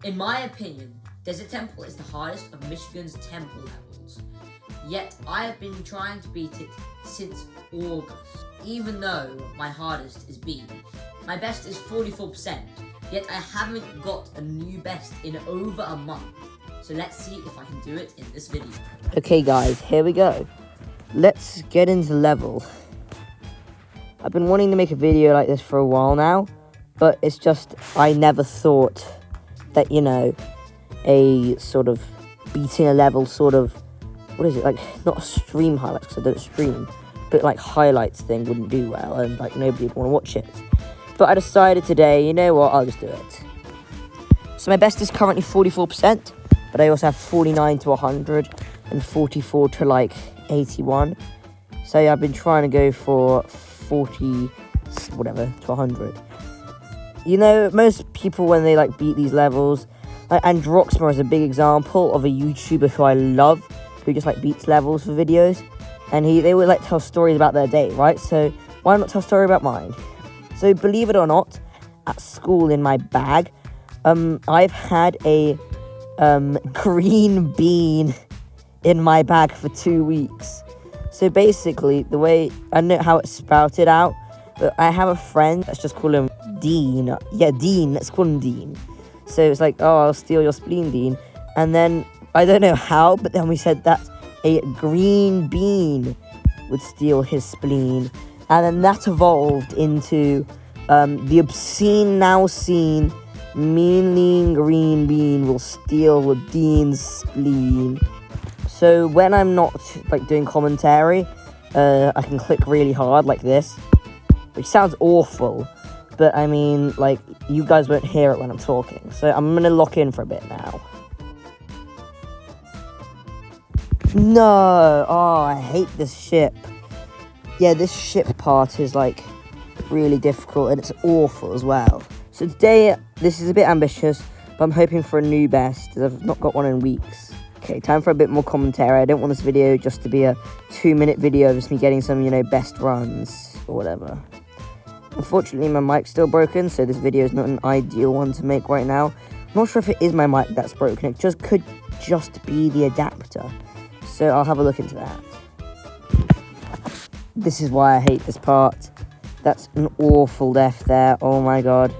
In my opinion, Desert Temple is the hardest of Michigan's temple levels. Yet I have been trying to beat it since August, even though my hardest is B. My best is 44%, yet I haven't got a new best in over a month. So let's see if I can do it in this video. Okay guys, here we go. Let's get into the level. I've been wanting to make a video like this for a while now, but it's just, I never thought that, you know, a sort of beating a level sort of, what is it, like, not a stream highlights, because I don't stream, but like highlights thing wouldn't do well, and like nobody would want to watch it. But I decided today, you know what, I'll just do it. So my best is currently 44%, but I also have 49 to 100, and 44 to like 81. So yeah, I've been trying to go for 40, whatever, to 100. You know, most people when they like beat these levels, like Androxma is a big example of a YouTuber who I love, who just like beats levels for videos, and they would like tell stories about their day, right? So why not tell a story about mine? So believe it or not, at school in my bag, I've had a green bean in my bag for 2 weeks. So basically, the way, I don't know how it sprouted out, but I have a friend, let's just call him Dean. Yeah, Dean, let's call him Dean. So it's like, oh, I'll steal your spleen, Dean. And then, I don't know how, but then we said that a green bean would steal his spleen. And then that evolved into the obscene, now seen, mean, lean green bean will steal Dean's spleen. So when I'm not like doing commentary, I can click really hard like this, which sounds awful, but I mean, like, you guys won't hear it when I'm talking. So I'm gonna lock in for a bit now. No, oh, I hate this ship. Yeah, this ship part is like really difficult, and it's awful as well. So today, this is a bit ambitious, but I'm hoping for a new best, as I've not got one in weeks. Okay, time for a bit more commentary. I don't want this video just to be a 2-minute video of just me getting some, you know, best runs or whatever. Unfortunately, my mic's still broken, so this video is not an ideal one to make right now. I'm not sure if it is my mic that's broken. It just could just be the adapter. So I'll have a look into that. This is why I hate this part. That's an awful death there. Oh my god.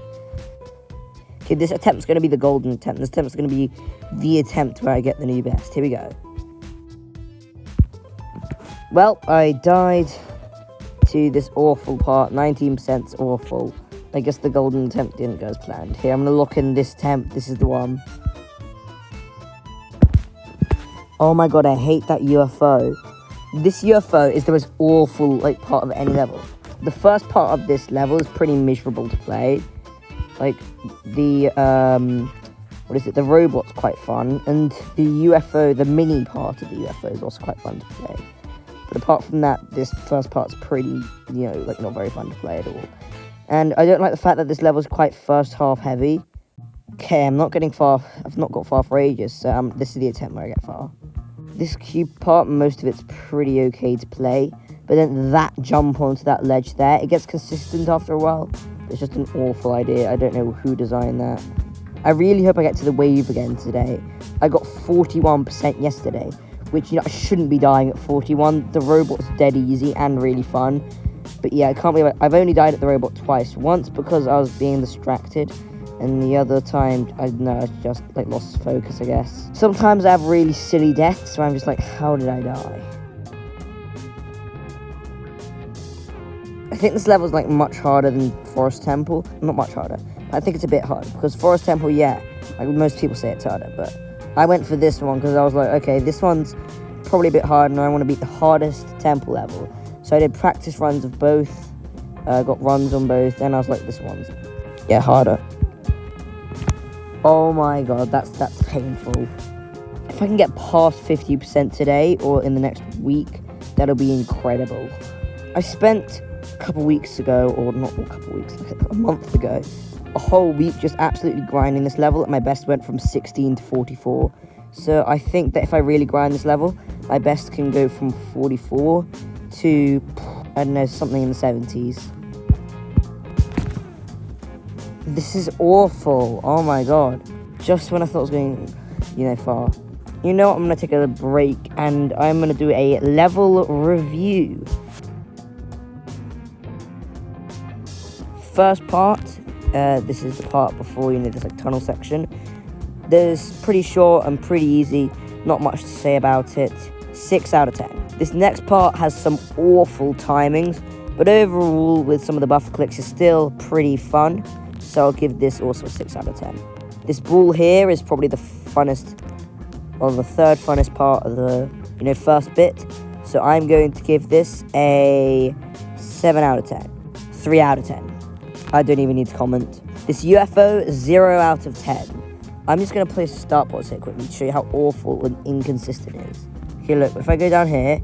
Okay, this attempt's going to be the golden attempt. This attempt's going to be the attempt where I get the new best. Here we go. Well, I died to this awful part. 19%'s awful. I guess the golden attempt didn't go as planned. Here, I'm going to look in this attempt. This is the one. Oh my god, I hate that UFO. This UFO is the most awful like part of any level. The first part of this level is pretty miserable to play. Like, the, what is it, the robot's quite fun, and the UFO, the mini part of the UFO is also quite fun to play. But apart from that, this first part's pretty, you know, like, not very fun to play at all. And I don't like the fact that this level's quite first half heavy. Okay, I'm not getting far, I've not got far for ages, so this is the attempt where I get far. This cube part, most of it's pretty okay to play, but then that jump onto that ledge there, it gets consistent after a while. It's just an awful idea. I don't know who designed that. I really hope I get to the wave again today. I got 41% yesterday, which, you know, I shouldn't be dying at 41. The robot's dead easy and really fun. But yeah, I can't believe I've only died at the robot twice. Once because I was being distracted, and the other time, I don't know, I just like lost focus, I guess. Sometimes I have really silly deaths where I'm just like, how did I die? I think this level's like much harder than Forest Temple. Not much harder. I think it's a bit hard because Forest Temple, yeah, like most people say it's harder, but I went for this one because I was like, okay, this one's probably a bit hard and I want to beat the hardest temple level. So I did practice runs of both, got runs on both, and I was like, this one's, yeah, harder. Oh my god, that's painful. If I can get past 50% today or in the next week, that'll be incredible. I spent a couple weeks ago, or not a couple weeks, like a month ago, a whole week just absolutely grinding this level, and my best went from 16 to 44. So I think that if I really grind this level, my best can go from 44 to, I don't know, something in the 70s. This is awful. Oh my god. just when I thought I was going, far. You know what, I'm going to take a break and I'm going to do a level review. First part, this is the part before, this like tunnel section. This pretty short and pretty easy, not much to say about it. 6 out of 10. This next part has some awful timings, but overall with some of the buffer clicks is still pretty fun, so I'll give this also a 6 out of 10. This ball here is probably the funnest, or the third funnest part of the first bit, so I'm going to give this a 7 out of 10. 3 out of 10. I don't even need to comment. This UFO, 0 out of 10. I'm just going to place a start pause here quickly to show you how awful and inconsistent it is. Okay, look, if I go down here,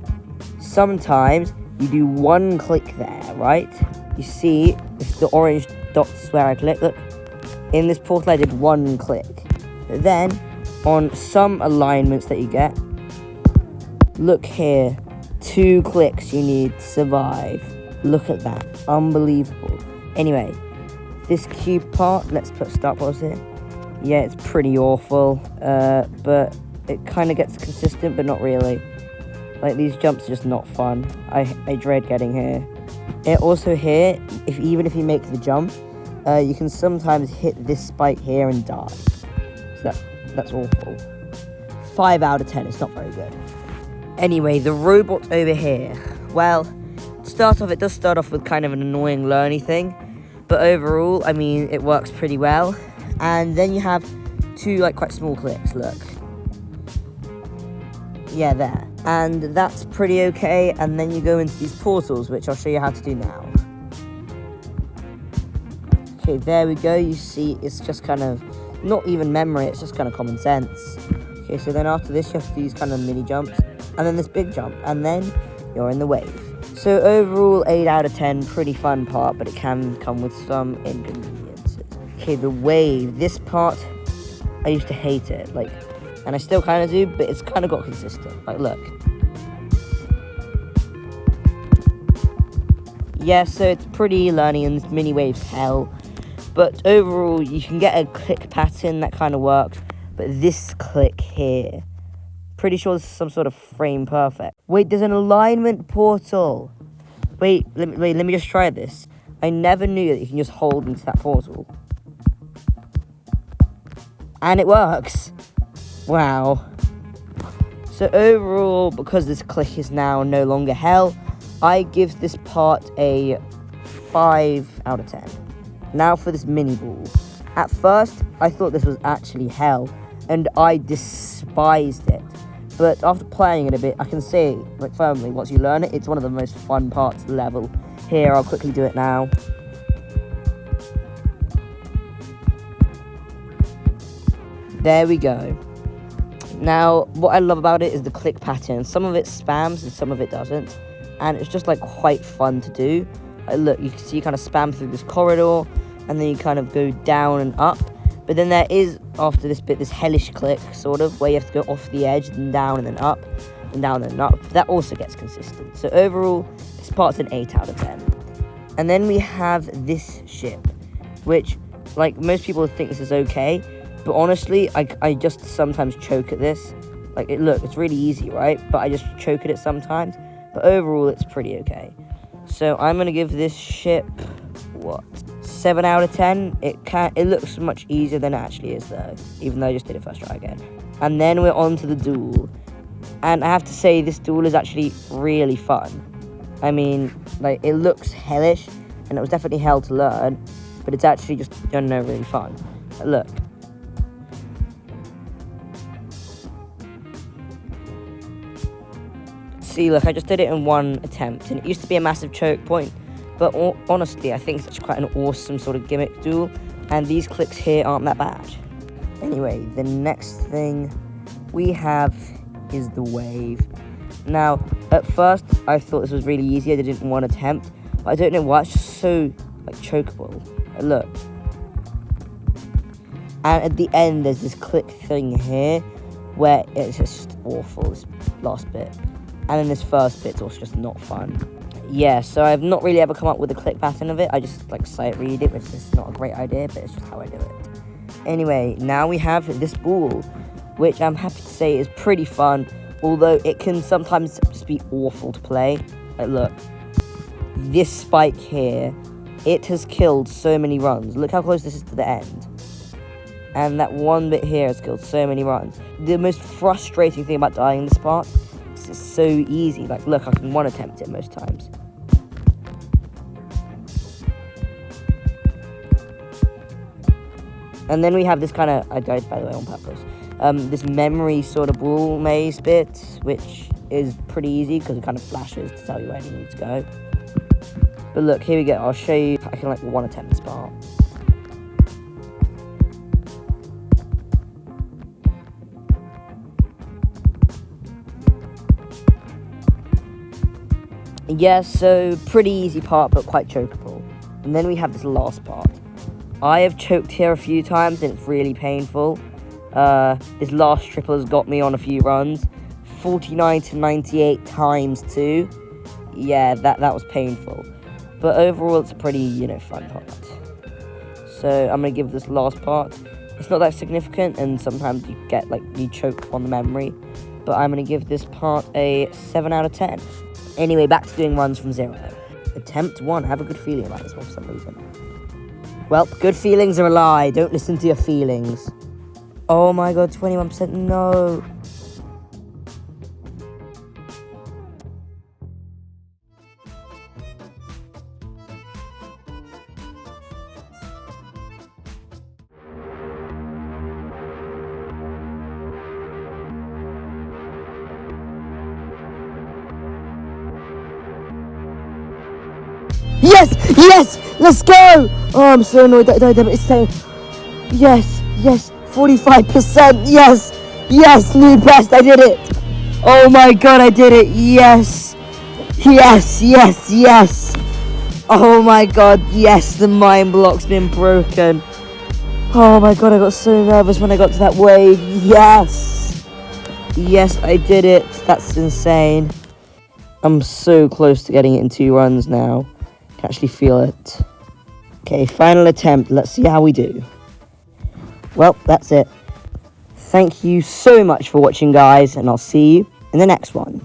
sometimes you do one click there, right? You see, if the orange dots where I click, look, in this portal I did one click. But then, on some alignments that you get, look here, 2 clicks you need to survive. Look at that, unbelievable. Anyway, this cube part, let's put start pause here. Yeah, it's pretty awful, but it kind of gets consistent, but not really. Like, these jumps are just not fun. I dread getting here. It also here, even if you make the jump, you can sometimes hit this spike here and die. So that's awful. 5 out of 10, it's not very good. Anyway, the robot over here. Well, it does start off with kind of an annoying learny thing, but overall, I mean, it works pretty well. And then you have 2 quite small clicks, look. Yeah, there. And that's pretty okay, and then you go into these portals, which I'll show you how to do now. Okay, there we go. You see, it's just kind of, not even memory, it's just kind of common sense. Okay, so then after this, you have to do these kind of mini jumps, and then this big jump, and then you're in the wave. So overall, 8 out of 10, pretty fun part, but it can come with some inconveniences. Okay, the wave. This part, I used to hate it, and I still kind of do, but it's kind of got consistent. Look. Yeah, so it's pretty learning, and this mini wave's hell. But overall, you can get a click pattern that kind of works. But this click here, pretty sure this is some sort of frame perfect. Wait, there's an alignment portal. Wait, let me just try this. I never knew that you can just hold into that portal. And it works. Wow. So overall, because this click is now no longer hell, I give this part a 5 out of 10. Now for this mini ball. At first, I thought this was actually hell, and I despised it. But after playing it a bit, I can say, firmly, once you learn it, it's one of the most fun parts of the level. Here, I'll quickly do it now. There we go. Now, what I love about it is the click pattern. Some of it spams and some of it doesn't. And it's just quite fun to do. Look, you can see you kind of spam through this corridor, and then you kind of go down and up. But then there is, after this bit, this hellish click, sort of, where you have to go off the edge, and down and then up, and down and up. That also gets consistent. So overall, this part's an 8 out of 10. And then we have this ship, which, most people think this is okay. But honestly, I just sometimes choke at this. Look, it's really easy, right? But I just choke at it sometimes. But overall, it's pretty okay. So I'm going to give this ship, 7 out of 10. It looks much easier than it actually is, though. Even though I just did it first try again. And then we're on to the duel. And I have to say, this duel is actually really fun. I mean, it looks hellish. And it was definitely hell to learn. But it's actually just, really fun. Look. See, look, I just did it in one attempt, and it used to be a massive choke point, but honestly, I think it's actually quite an awesome sort of gimmick duel, and these clicks here aren't that bad. Anyway, the next thing we have is the wave. Now, at first, I thought this was really easy. I did it in one attempt, but I don't know why, it's just so, chokeable. Look. And at the end, there's this click thing here, where it's just awful, this last bit. And then this first bit's also just not fun. Yeah, so I've not really ever come up with a click pattern of it. I just sight read it, which is not a great idea, but it's just how I do it. Anyway, now we have this ball, which I'm happy to say is pretty fun, although it can sometimes just be awful to play. Like, look, this spike here, it has killed so many runs. Look how close this is to the end. And that one bit here has killed so many runs. The most frustrating thing about dying in this part is it's so easy. Like, look, I can one attempt it most times. And then we have this kind of, I died by the way on purpose, this memory sort of ball maze bit, which is pretty easy because it kind of flashes to tell you where you need to go. But look, here we go, I'll show you, I can like one attempt this part. Yeah, so pretty easy part, but quite chokeable. And then we have this last part. I have choked here a few times and it's really painful. This last triple has got me on a few runs. 49 to 98 times 2. Yeah, that was painful. But overall, it's a pretty, fun part. So I'm going to give this last part. It's not that significant, and sometimes you get, you choke on the memory. But I'm going to give this part a 7 out of 10. Anyway, back to doing runs from 0. Attempt 1. I have a good feeling about this one for some reason. Well, good feelings are a lie. Don't listen to your feelings. Oh my god, 21%. No. Yes! Yes! Let's go! Oh, I'm so annoyed that I died, but it's saying... Yes! Yes! 45%! Yes! Yes! New best! I did it! Oh my god, I did it! Yes! Yes! Yes! Yes! Oh my god, yes! The mind block's been broken. Oh my god, I got so nervous when I got to that wave. Yes! Yes, I did it. That's insane. I'm so close to getting it in 2 runs now. I can actually feel it. Okay, final attempt. Let's see how we do. Well, that's it. Thank you so much for watching, guys, and I'll see you in the next one.